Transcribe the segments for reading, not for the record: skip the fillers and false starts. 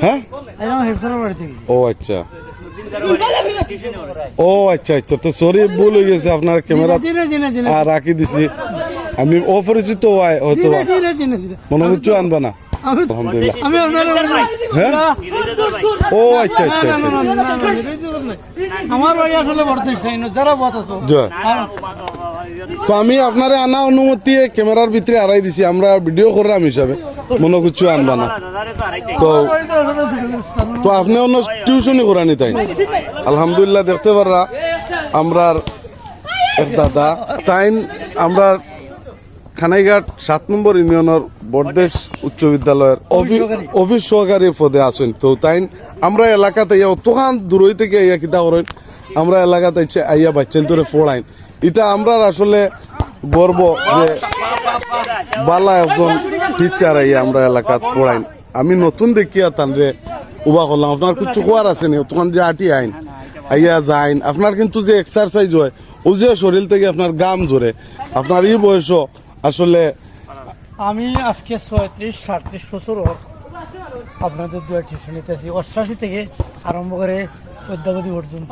হ্যাঁ ও আচ্ছা ও আচ্ছা আচ্ছা তো সরি ভুল হয়ে গেছে আপনার ক্যামেরা রাখি দিছি আমি অপরিচিত হয়তো মনে হচ্ছে আনবা না আলহামদুলিল্লাহ হ্যাঁ ও আচ্ছা আচ্ছা আমার বাড়ি আসলে যারা তো আমি আপনারে আনা অনুমতি ক্যামেরার ভিতরে আড়াই দিছি আমরা ভিডিও করলাম হিসাবে মনে কিছু আনবা না তো তো আপনি অন্য টিউশনই করানি তাই আলহামদুলিল্লাহ দেখতে পাররা আমরা এক দাদা তাই আমরা খানাইঘাট 7 নম্বর ইউনিয়নের বরদেশ উচ্চ বিদ্যালয়ের অফিস সহকারী পদে আছেন তো তাই আমরা এলাকাতে অতখান দূরই থেকে ইয়া কিতা করেন আমরা এলাকাতে আইয়া বাচ্চান তোরে পড়াইন এটা আমরা আসলে গর্ব যে বালা একজন টিচার আইয়া আমরা এলাকাত পড়াইন আমি নতুন দেখিয়া তানরে উবা করলাম আপনার কিছু খোয়ার আছে নি তখন যে আটি আইন আইয়া যাইন আপনার কিন্তু যে এক্সারসাইজ হয় ও যে শরীর থেকে আপনার গাম জোরে আপনার এই বয়স আসলে আমি আজকে 37-38 বছর আপনাদের দুয়া টিউশন নিতেছি 88 থেকে আরম্ভ করে অদ্যাবধি পর্যন্ত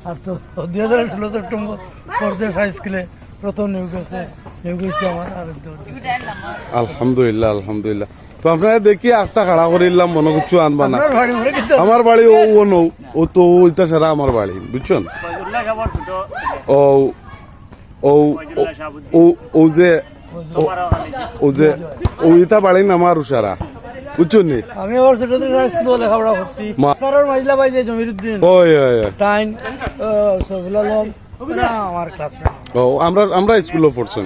আর তো 2016 সেপ্টেম্বর পর্যায়ে হাই স্কুলে প্রথম নিয়োগ হয়েছে আমার আর আলহামদুলিল্লাহ আলহামদুলিল্লাহ তো আপনারা দেখি আটটা খাড়া করিলাম মনে কিছু আনবা না আমার বাড়ি ও নৌ ও তো ওইটা সারা আমার বাড়ি বুঝছেন ও ও ও ও যে ও যে ওইটা বাড়ি না আমার উসারা বুঝছেন নি আমি আবার ছোটদের স্কুলে লেখাপড়া করছি মাস্টারের মাইজলা ভাই যে জমিরুদ্দিন ওই ওই টাইম সবুল আলম আমার ক্লাসমেট ও আমরা স্কুলে পড়ছেন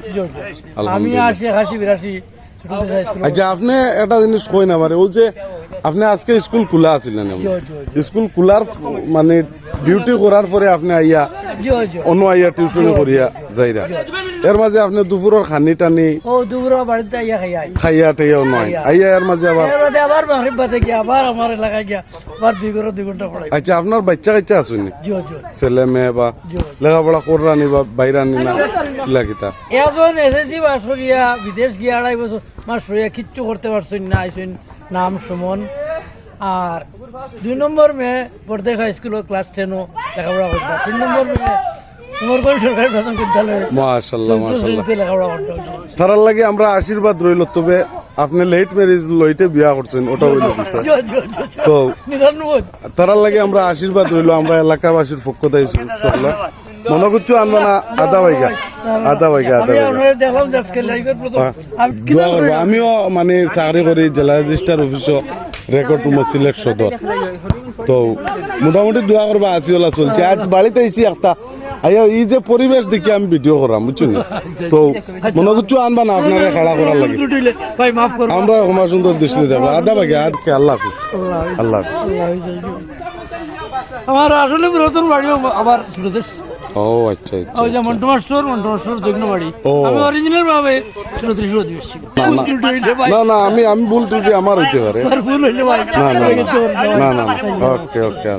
আমি 80-82 আচ্ছা আপনি একটা জিনিস কই না পারে ও যে আপনি আজকে স্কুল খোলা আছিলেন স্কুল খোলার মানে ডিউটি করার পরে আপনি আইয়া অন্য আইয়া টিউশনে করিয়া যাইরা এর মাঝে আপনি দুপুরের খানি টানি ও দুপুরের বাড়িতে আইয়া খাইয়া টাইয়া নয় আইয়া এর মাঝে আবার মাগরিব বাদে গিয়া আবার আমার এলাকায় গিয়া আবার 2 ঘন্টা পড়াই আচ্ছা আপনার বাচ্চা কাচ্চা আসুনি ছেলে মেয়ে বা লেখাপড়া কররানি বা বাইরানি না কিলা এজন এসএসসি পাস করিয়া বিদেশ গিয়া 2.5 বছর মাস হইয়া কিচ্ছু করতে পারছেন না আইছেন নাম সুমন আর 2 নম্বর মেয়ে বরদেশ হাই স্কুল ক্লাস 10 লেখাপড়া করতে 3 নম্বর মেয়ে উমরগঞ্জ সরকারি প্রাথমিক বিদ্যালয়ে মাশাআল্লাহ মাশাআল্লাহ লেখাপড়া করতে তার লাগে আমরা আশীর্বাদ রইল তবে আপনি লেট ম্যারেজ লইতে বিয়া করছেন ওটা হইল বিষয় তো তার লাগে আমরা আশীর্বাদ রইল আমরা এলাকাবাসীর পক্ষ থেকে সকলে মনে করছো আনবা না আধা বাইকা আমিও মানে চাকরি করি জেলা রেজিস্ট্রার অফিসও রেকর্ড রুম সিলেক্ট সদর তো মোটামুটি দোয়া করবা আসিওলা চলছে আজ বাড়িতে আইছি একটা আইয়া এই যে পরিবেশ দেখি আমি ভিডিও করাম বুঝছেন তো মনে করছো আনবা না আপনারা খেলা করার লাগে আমরা ক্ষমা সুন্দর দৃষ্টি দেবো আধা বাইকা আজকে আল্লাহ হাফিজ আল্লাহ আমার আসলে পুরাতন বাড়িও আবার ছোটদের ও আচ্ছা আচ্ছা ওই যে মন্টু মাস্টার দক্ষিণ বাড়ি আমি অরিজিনাল ভাবে 37 দিয়েছি না না আমি ভুল ত্রুটি আমার হইতে পারে না না না ওকে ওকে